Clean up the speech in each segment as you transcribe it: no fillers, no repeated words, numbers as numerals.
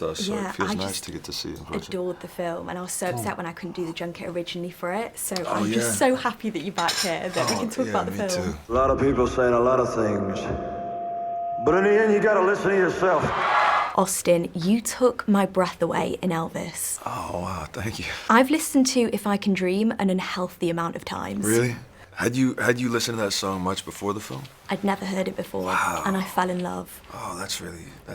So Yeah, it feels I nice just to get to see it in person. adored the film, and I was so upset when I couldn't do the junket originally for it. So I'm yeah. just so happy that you're back here, that we can talk about the me film. too. A lot of people saying a lot of things, but in the end, you gotta listen to yourself. Austin, you took my breath away in Elvis. Oh, wow, thank you. I've listened to If I Can Dream an unhealthy amount of times. Really? Had you listened to that song much before the film? I'd never heard it before, Wow. and I fell in love. Oh, that's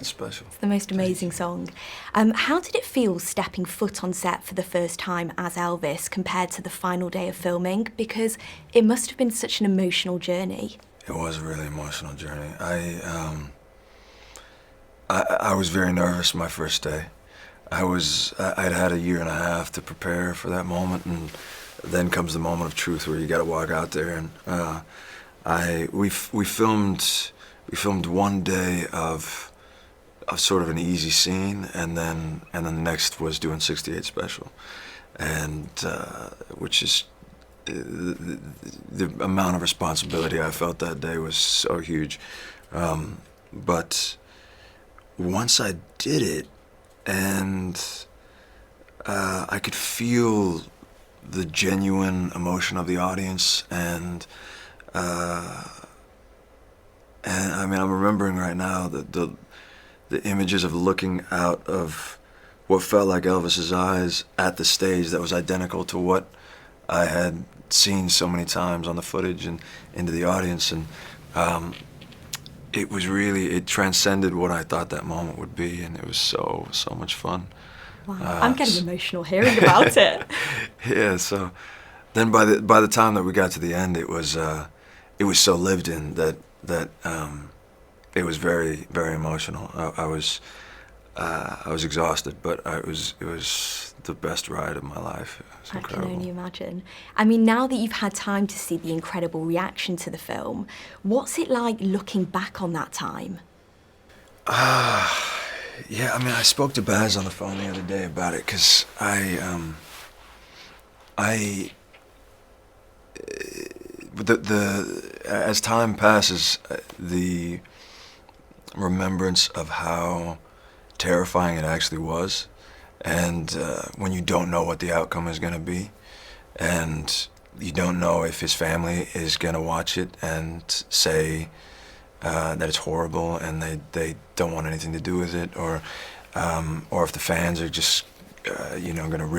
special. It's the most amazing song. How did it feel stepping foot on set for the first time as Elvis compared to the final day of filming? Because it must have been such an emotional journey. It was a really emotional journey. I was very nervous my first day. I'd had a year and a half to prepare for that moment, and then comes the moment of truth where you got to walk out there. And we filmed one day of sort of an easy scene, and then the next was doing 68 Special, and which is the amount of responsibility I felt that day was so huge. But once I did it, and I could feel the genuine emotion of the audience, and I mean, I'm remembering right now the images of looking out of what felt like Elvis's eyes at the stage that was identical to what I had seen so many times on the footage and into the audience, and it transcended what I thought that moment would be, and it was so much fun. Wow, I'm getting emotional hearing about it. Yeah, so then by the time that we got to the end, it was so lived in that it was very, very emotional. I was exhausted, but it was the best ride of my life. It was incredible. I can only imagine. I mean, now that you've had time to see the incredible reaction to the film, what's it like looking back on that time? Yeah, I mean, I spoke to Baz on the phone the other day about it, because as time passes, the remembrance of how terrifying it actually was, and when you don't know what the outcome is going to be, and you don't know if his family is going to watch it and say that it's horrible and they don't want anything to do with it, or if the fans are just going to rip